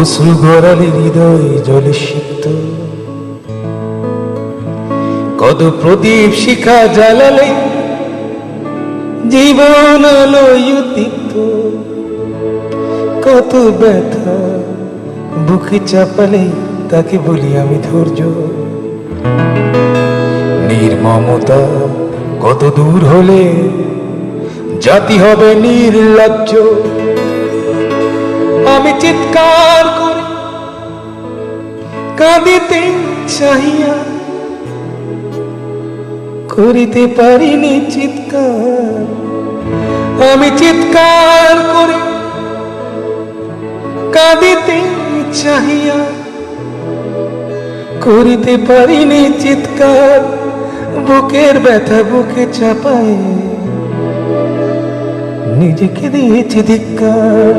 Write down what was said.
অশ্রু গড়ালে হৃদয় জলে সিক্ত, কত প্রদীপ শিখা জ্বালালে জীবন আলোয় উদ্দীপ্ত, কত ব্যথা বুকে চাপালে তাকে বলি আমি ধৈর্য। নির্মমতা কত দূর হলে জাতি হবে নির্লজ্জ। আমি চিৎকার করে কাঁদিতে চাহিয়া করিতে পারিনি চিৎকার। আমি চিৎকার করে কাঁদিতে চাহিয়া করিতে পারিনি চিৎকার। বুকের ব্যথা বুকে চাপায় নিজেকে দিয়েছি ধিক্কার।